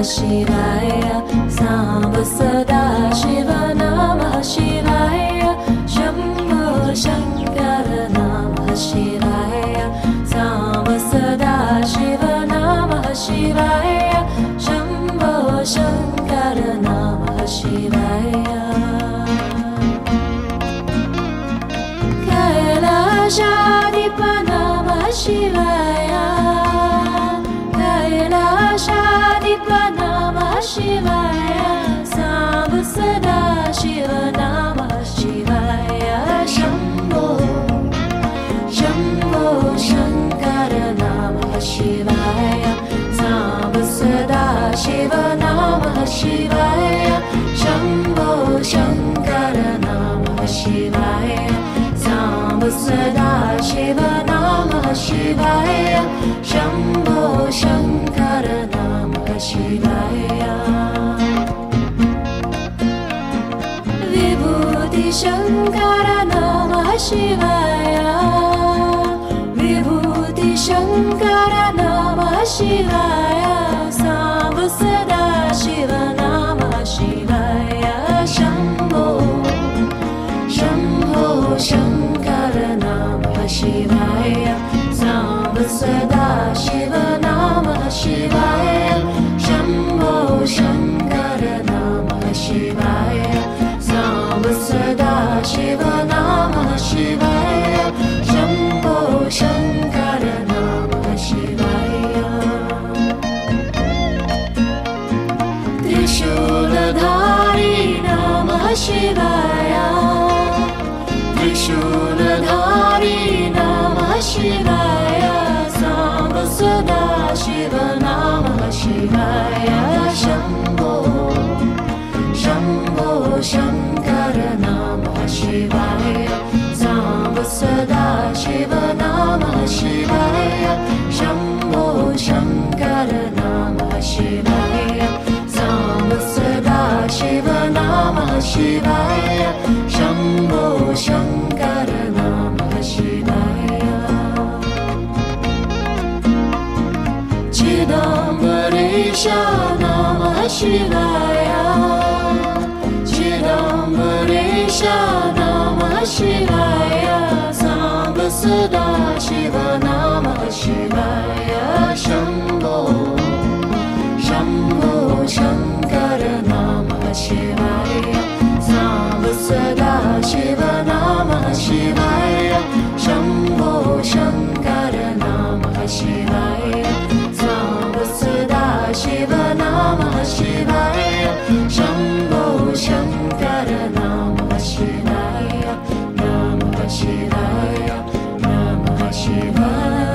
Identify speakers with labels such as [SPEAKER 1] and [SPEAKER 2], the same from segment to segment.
[SPEAKER 1] Shivaya, Samba Sada Shiva Namah Shivaya, Shambho Shankara Namah Shivaya, Samba Sada Shiva Namah Shivaya, Shambho Shankara Namah Shivaya. Kailasha Namah Shivaya, Kailasha Namah Shivaya, Samba Sada Shiva Namah Shivaya, Shambho Shambho Shankara Namah Shivaya, Samba Sada Shiva Namah Shivaya, Shambho Shankara Namah Shivaya, Samba Sada Shiva Namah Shivaya, Shambho Shankara Namah Shivaya. Vibhuti Shankara Namah Shivaya, Vibhuti Shankara Namah Shivaya, Samba Sada Shiva Namah Shivaya, Shambho Shambho Shankara Namah Shivaya, Samba Sada Shiva Namah Shivaya, Shambho Shankara Namah Shivaya, Samba Sada Shiva Namah Shivaya, Shambho Shankara Namah Shivaya. Trishuladhari Namah Shivaya, Trishuladhari Namah Shivaya, Samba Sada Shiva Namah Shivaya, Shambho Shambho Shankara Namah Shivaya, Samba Sada Shiva Namah Shivaya, Shambho Shankara Namah Shivaya, Samba Sada Shiva Namah Shivaya, Shambho Shankara Namah Shivaya. Chidambaresha Namah Shivaya, Chidambaresha Namah Shivaya, Samba Sada Shiva Namah Shivaya, Shambho Shambho Shankara Namah Shivaya, Samba Sada Shiva Namah Shivaya, Shambho Shankara Namah Shivaya, Samba Sada Shiva Namah Shivaya, Shambho Shankara Namah Shivaya, Namah Shivaya, Namah Shivaya.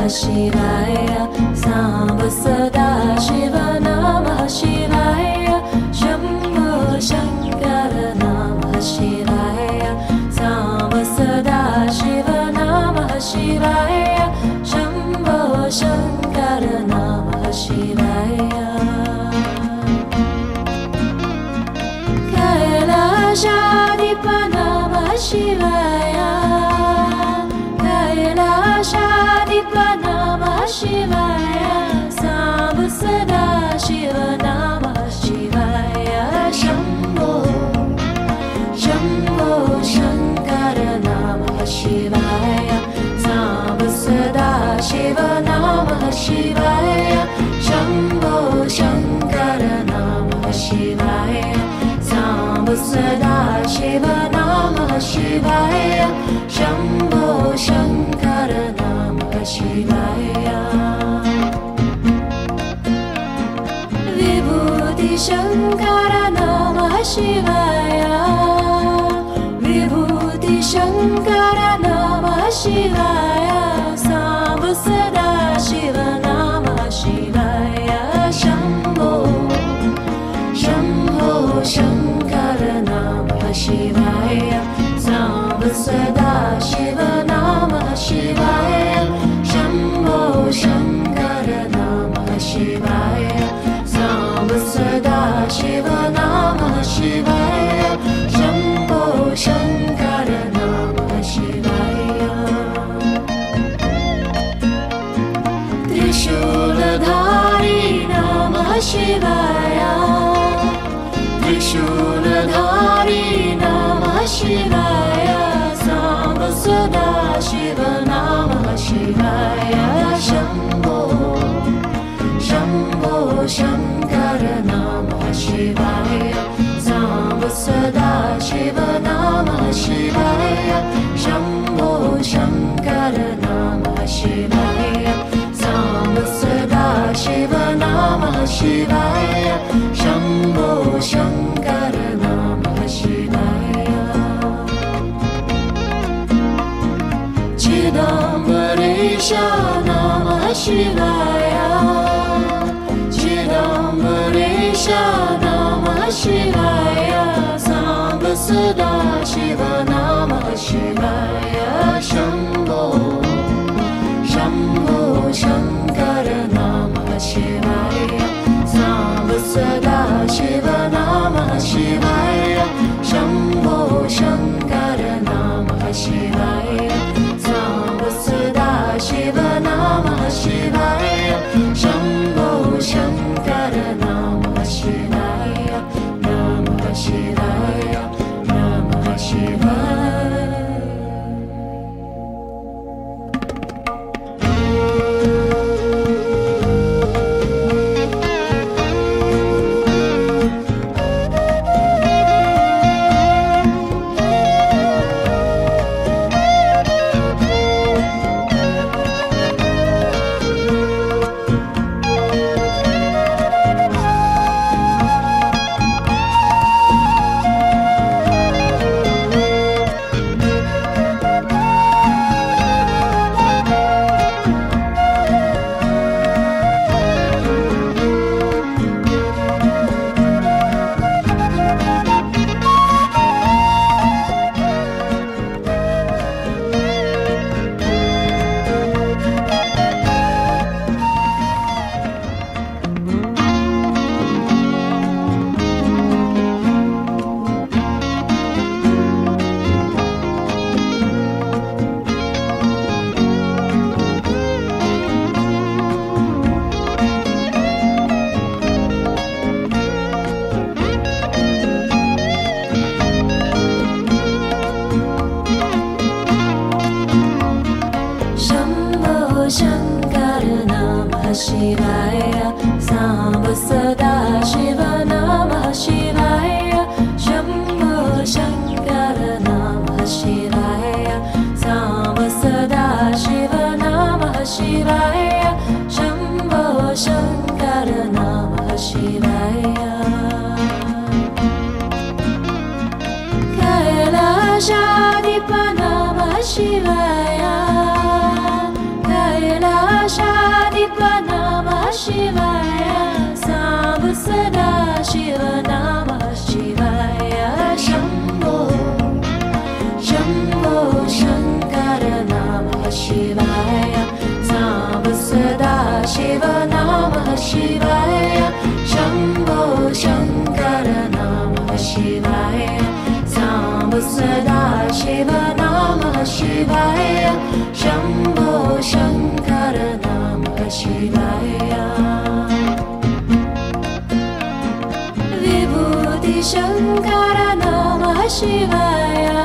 [SPEAKER 1] Shivaya, Samba Sada Shiva Namah Shivaya, Shambho Shankara Namah Shivaya, Samba Sada Shiva Namah Shivaya, Shambho Shankara Namah Shivaya. Kailasha Namah Shivaya, Kailasha Shivaya, Shambho Shankar Namah Shivaya, Sambha Sada Shiva Namah Shivaya, Shambho Shankar Namah Shivaya. Vibhuti Shankara Namah Shivaya, Vibhuti Shankara Namah Shivaya, Sambha Sada Shiva Namah Shivaya, Shambho Shambho Shankara Namah Shivaya, Sambha Sada Shiva Namah Shivaya, Shambho Shankara Namah Shivaya, Sambha Sada Shiva Namah Shivaya, Shambho Shankara Namah Shivaya. Trishuladhari Namah Shivaya, Trishuladhari Namah Shivaya, Sambha Sada Shiva Namah Shivaya, Shambho Shambho Shankara Namah Shivaya, Sambha Sada Shiva Namah Shivaya, Shambho Shankara Namah Shivaya, Sambha Sada Shiva Namah Shivaya, Shambho Shankara Namah Shivaya. Chidambaresha Namah Shivaya, Chidambaresha Namah Shivaya, Sambha Sada Shiva Namah Shivaya, Shambho Shambho Shankara Namah Shivaya, Sambha Sada Shiva Namah Shivaya, Shambho Shankara Namah Shivaya, Sambha Sada Shiva Namah Shivaya, Shambho Shankara Namah Shivaya, Namah Shivaya, Namah Shivaya. Shankara Namah Shivaya, Sambha Sada Shiva Namah Shivaya, Shambho Shankara Namah Shivaya, Sambha Sada Shiva Namah Shivaya, Shambho Shankara Namah Shivaya. Kailasha Namah Shivaya, Kailasha Namah Shivaya, Sambha Sada Shiva Namah Shivaya, Shambho Shambho Shankara Namah Shivaya, Sambha Sada Shiva Namah Shivaya, Shambho Shankara Namah Shivaya, Sambha Sada Shiva Namah Shivaya, Shambho Shankara Namah Shivaya. Vibhuti Shankara Namah Shivaya,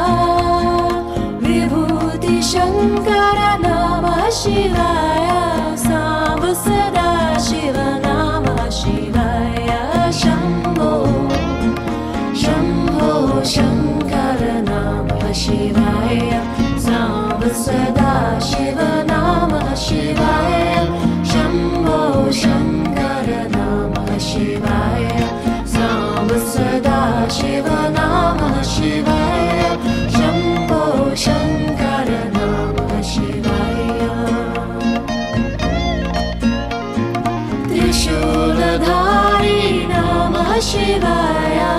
[SPEAKER 1] Vibhuti Shankara Namah Shivaya, Sambha Shivaya, Samba Sada Shiva Namah Shivaya, Shambho Shankara Namah Shivaya, Samba Sada Shiva Namah Shivaya, Shambho Shankara Namah Shivaya. Trishuladhari Namah Shivaya,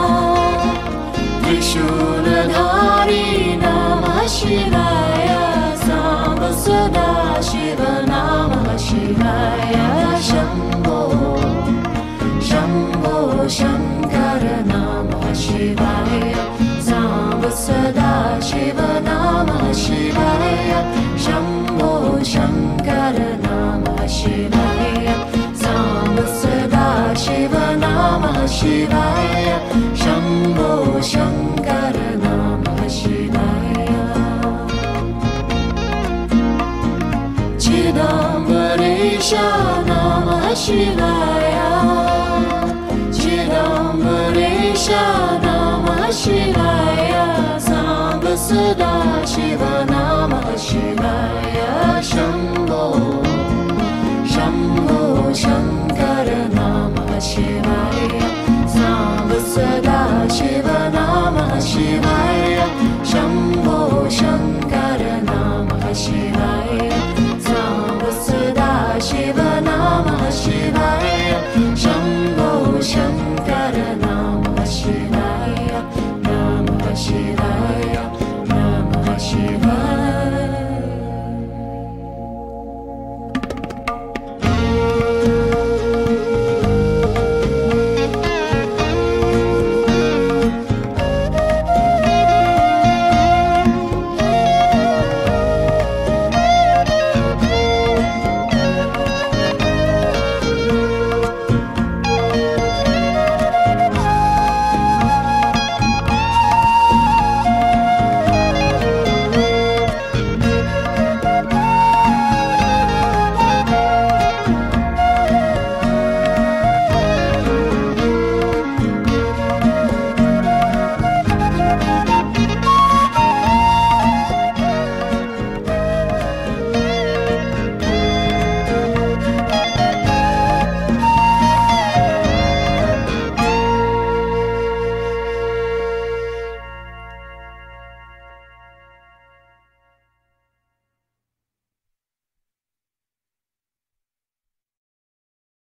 [SPEAKER 1] Trishuladhari Namah Shivaya, Samba Sada Shiva Namah Shivaya, Shambho Shambho Shankara Namah Shivaya, Samba Sada Shiva Namah Shivaya, Shambho Shankara Namah Shivaya, Samba Sada Shiva Namah Shivaya, Shambho Shankara Namah Shivaya. Chidambaresha Namah Shivaya, Chidambaresha Namah Shivaya, Samba Sada Shiva Namah Shivaya, Shambho Shambho Shankara Namah Shivaya, Samba Sada Shiva Namah Shivaya.